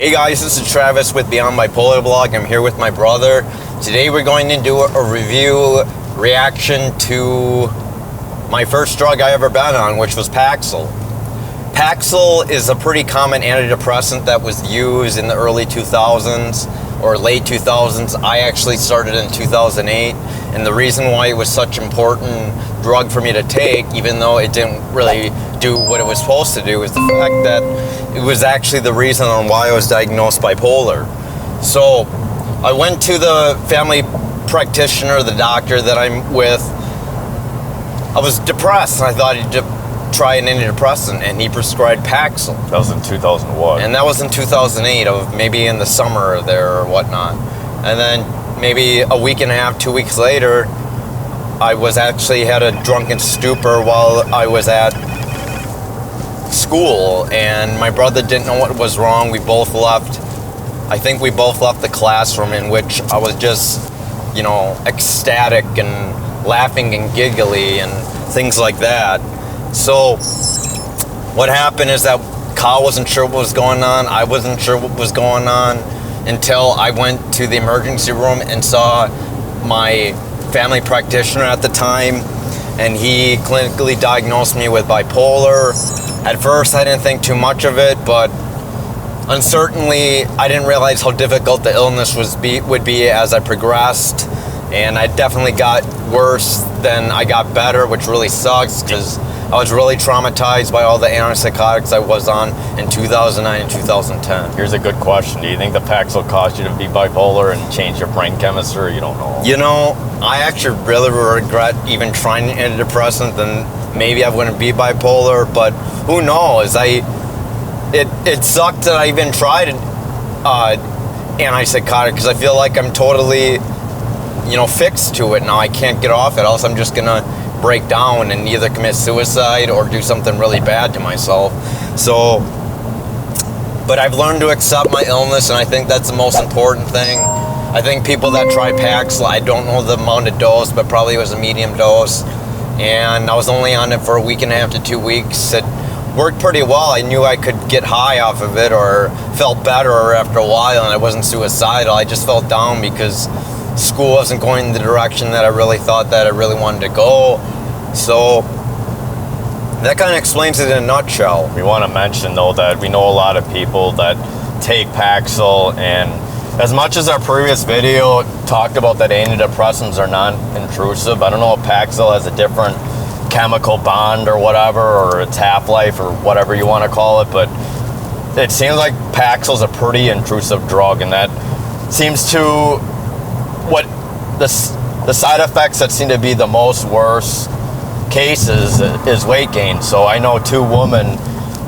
Hey guys, this is Travis with Beyond Bipolar Blog. I'm here with my brother. Today we're going to do a review reaction to my first drug I ever been on, which was Paxil. Paxil is a pretty common antidepressant that was used in the early 2000s or late 2000s. I actually started in 2008, and the reason why it was such an important drug for me to take, even though it didn't really do what it was supposed to do, is the fact that it was actually the reason on why I was diagnosed bipolar. So I went to the family practitioner, the doctor that I'm with. I was depressed, and I thought he'd try an antidepressant, and he prescribed Paxil. That was in 2001. And that was in 2008, of maybe in the summer there or whatnot. And then maybe a week and a half, 2 weeks later, I was actually had a drunken stupor while I was at school, and my brother didn't know what was wrong. We both left. I think we both left the classroom, in which I was just, ecstatic and laughing and giggly and things like that. So what happened is that Kyle wasn't sure what was going on. I wasn't sure what was going on until I went to the emergency room and saw my family practitioner at the time, and he clinically diagnosed me with bipolar. At first, I didn't think too much of it, but uncertainly, I didn't realize how difficult the illness would be as I progressed, and I definitely got worse than I got better, which really sucks because I was really traumatized by all the antipsychotics I was on in 2009 and 2010. Here's a good question. Do you think the Paxil caused you to be bipolar and change your brain chemistry, or you don't know? I actually really regret even trying an antidepressant, then maybe I wouldn't be bipolar, but who knows? It sucked that I even tried antipsychotic, because I feel like I'm totally, fixed to it now. I can't get off it, else I'm just gonna break down and either commit suicide or do something really bad to myself. So, but I've learned to accept my illness, and I think that's the most important thing. I think people that try Paxil, I don't know the amount of dose, but probably it was a medium dose, and I was only on it for a week and a half to 2 weeks. It worked pretty well. I knew I could get high off of it, or felt better after a while, and I wasn't suicidal. I just felt down because school wasn't going in the direction that I really thought that I really wanted to go. So that kind of explains it in a nutshell. We want to mention, though, that we know a lot of people that take Paxil, and as much as our previous video talked about that antidepressants are non-intrusive, I don't know if Paxil has a different chemical bond or whatever, or its half-life or whatever you want to call it, but it seems like Paxil is a pretty intrusive drug, and that seems to what the side effects that seem to be the most worst cases is weight gain. So I know 2 women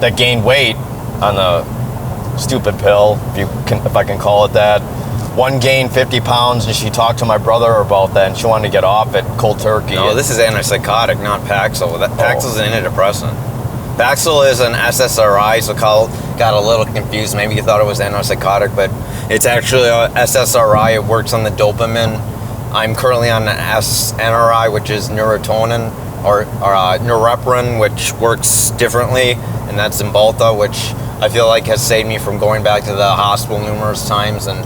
that gained weight on the stupid pill, if I can call it that. One gained 50 pounds, and she talked to my brother about that, and she wanted to get off it cold turkey. No, this is antipsychotic, not Paxil. Paxil is an antidepressant. Paxil is an SSRI, so Kyle got a little confused. Maybe he thought it was antipsychotic, but it's actually a SSRI. It works on the dopamine. I'm currently on an SNRI, which is neurotonin, or norepinephrine, which works differently, and that's Cymbalta, which I feel like has saved me from going back to the hospital numerous times and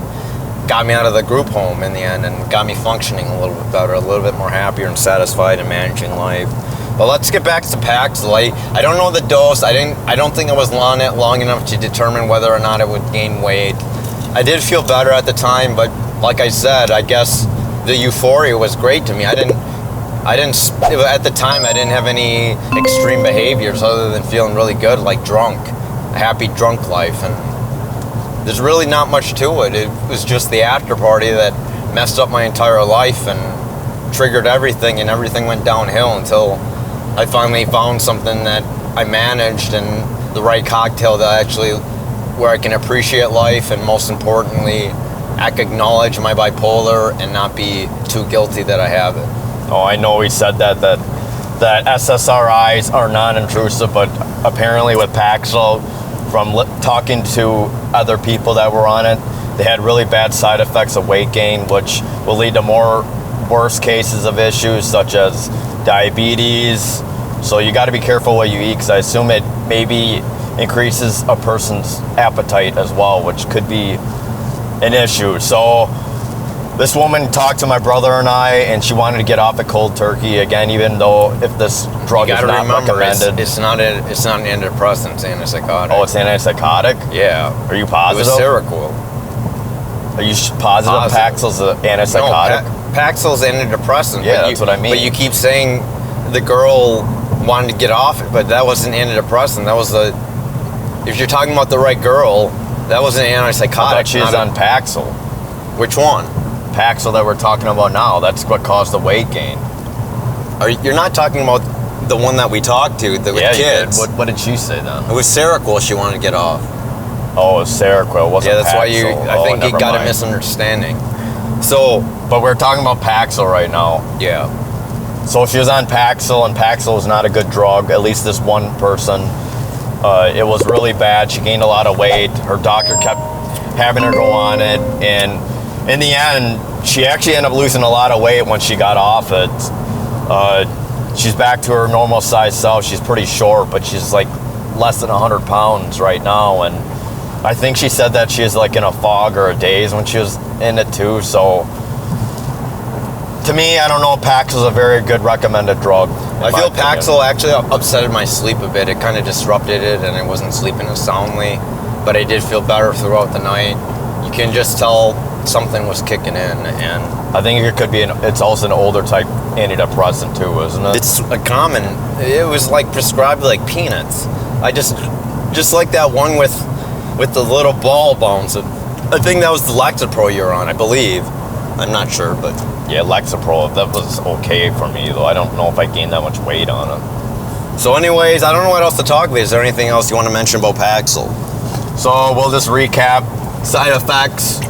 got me out of the group home in the end, and got me functioning a little bit better, a little bit more happier and satisfied in managing life. But let's get back to Paxil. I don't know the dose. I don't think I was on it long enough to determine whether or not it would gain weight. I did feel better at the time, but like I said, I guess the Euphoria was great to me. At the time, I didn't have any extreme behaviors other than feeling really good, like drunk, a happy drunk life. And there's really not much to it. It was just the after party that messed up my entire life and triggered everything, and everything went downhill until I finally found something that I managed, and the right cocktail that actually, where I can appreciate life, and most importantly, I can acknowledge my bipolar and not be too guilty that I have it. Oh, I know we said that SSRIs are non-intrusive, but apparently with Paxil, from talking to other people that were on it, they had really bad side effects of weight gain, which will lead to worse cases of issues such as diabetes. So you got to be careful what you eat, because I assume it maybe increases a person's appetite as well, which could be an issue. So this woman talked to my brother and I, and she wanted to get off it cold turkey again, even though if this drug is not recommended. It's not an antidepressant, it's antipsychotic. Oh, it's antipsychotic? Yeah. Are you positive? It was Seroquel. Are you positive Paxil's an antipsychotic? No, Paxil's antidepressant. Yeah, that's what I mean. But you keep saying the girl wanted to get off it, but that wasn't antidepressant. That was if you're talking about the right girl, that was an antipsychotic. I thought she was on Paxil. Which one? Paxil that we're talking about now. That's what caused the weight gain. You're not talking about the one that we talked to, with kids. You did. What did she say then? It was Seroquel she wanted to get off. Oh, it was Seroquel. It wasn't that's Paxil. why I think you got a misunderstanding. So, but we're talking about Paxil right now. Yeah. So she was on Paxil, and Paxil is not a good drug. At least this one person. It was really bad. She gained a lot of weight. Her doctor kept having her go on it, and in the end, she actually ended up losing a lot of weight when she got off it. She's back to her normal size self. She's pretty short, but she's like less than 100 pounds right now, and I think she said that she was like in a fog or a daze when she was in it too. So to me, I don't know, Paxil is a very good recommended drug. I feel Paxil actually upsetted my sleep a bit. It kind of disrupted it, and I wasn't sleeping as soundly, but I did feel better throughout the night. You can just tell something was kicking in, and I think it could be it's also an older type antidepressant too, isn't it? It's a common. It was like prescribed like peanuts. I just like that one with the little ball bones. I think that was the Lexapro you're on, I believe. I'm not sure, but yeah, Lexapro, that was okay for me though. I don't know if I gained that much weight on it. So anyways, I don't know what else to talk about. Is there anything else you want to mention about Paxil? So we'll just recap. Side effects,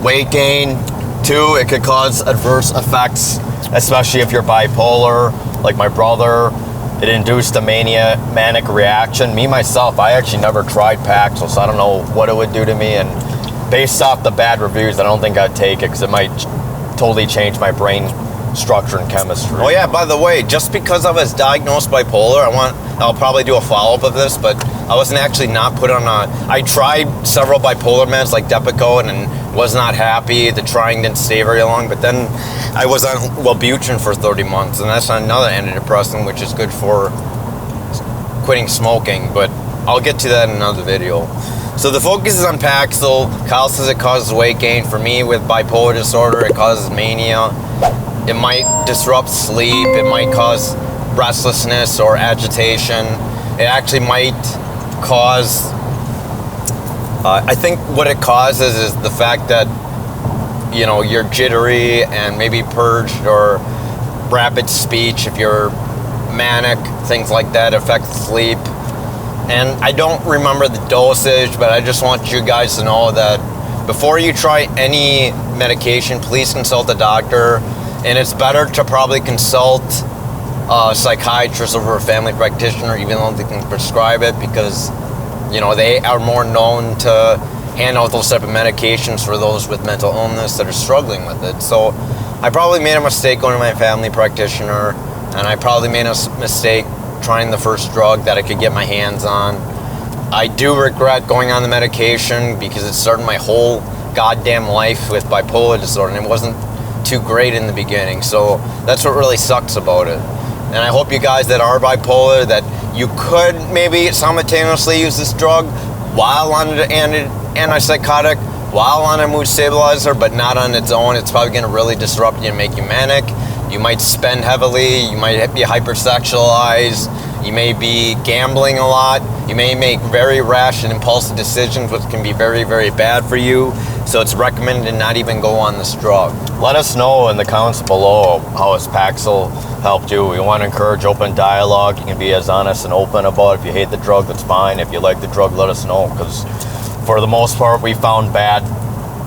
weight gain. 2, it could cause adverse effects, especially if you're bipolar, like my brother. It induced a manic reaction. Me, myself, I actually never tried Paxil, so I don't know what it would do to me. And based off the bad reviews, I don't think I'd take it because it might totally change my brain structure and chemistry. Oh yeah, by the way, just because I was diagnosed bipolar, I'll probably do a follow-up of this, but I wasn't actually not put on I tried several bipolar meds like Depakote and was not happy. The trying didn't stay very long, but then I was on Wellbutrin for 30 months, and that's another antidepressant, which is good for quitting smoking, but I'll get to that in another video. So the focus is on Paxil. Kyle says it causes weight gain. For me, with bipolar disorder, it causes mania. It might disrupt sleep. It might cause restlessness or agitation. It actually might cause, I think what it causes is the fact that, you're jittery and maybe purged, or rapid speech. If you're manic, things like that affect sleep. And I don't remember the dosage, but I just want you guys to know that before you try any medication, please consult a doctor. And it's better to probably consult a psychiatrist over a family practitioner, even though they can prescribe it, because, they are more known to hand out those type of medications for those with mental illness that are struggling with it. So I probably made a mistake going to my family practitioner, and I probably made a mistake trying the first drug that I could get my hands on. I do regret going on the medication because it started my whole goddamn life with bipolar disorder, and it wasn't too great in the beginning. So that's what really sucks about it. And I hope you guys that are bipolar, that you could maybe simultaneously use this drug while on an antipsychotic, while on a mood stabilizer, but not on its own. It's probably going to really disrupt you and make you manic. You might spend heavily. You might be hypersexualized. You may be gambling a lot. You may make very rash and impulsive decisions, which can be very, very bad for you. So it's recommended to not even go on this drug. Let us know in the comments below how has Paxil helped you. We want to encourage open dialogue. You can be as honest and open about it. If you hate the drug, that's fine. If you like the drug, let us know, because for the most part, we found bad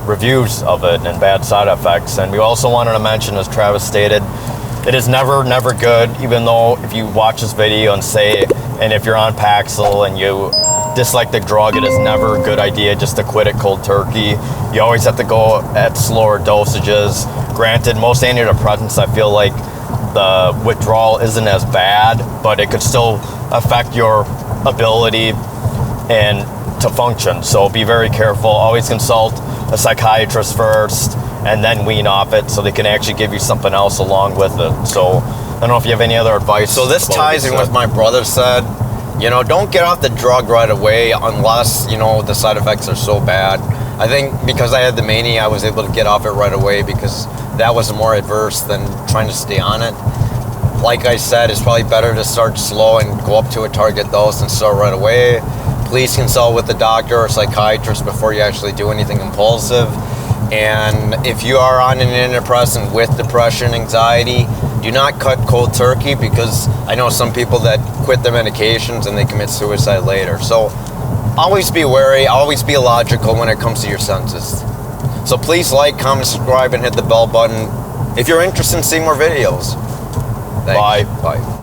reviews of it and bad side effects. And we also wanted to mention, as Travis stated, it is never good, even though if you watch this video and say, and if you're on Paxil and you dislike the drug, it is never a good idea just to quit it cold turkey. You always have to go at slower dosages. Granted, most antidepressants, I feel like the withdrawal isn't as bad, but it could still affect your ability and to function. So be very careful. Always consult a psychiatrist first and then wean off it so they can actually give you something else along with it. So I don't know if you have any other advice. So this ties in with my brother said, you know, don't get off the drug right away unless, you know, the side effects are so bad. I think because I had the mania, I was able to get off it right away because that was more adverse than trying to stay on it. Like I said, it's probably better to start slow and go up to a target dose and start right away. Please consult with a doctor or psychiatrist before you actually do anything impulsive. And if you are on an antidepressant with depression, anxiety, do not cut cold turkey, because I know some people that quit their medications and they commit suicide later. So always be wary, always be logical when it comes to your senses. So please like, comment, subscribe, and hit the bell button if you're interested in seeing more videos. Thanks. Bye. Bye.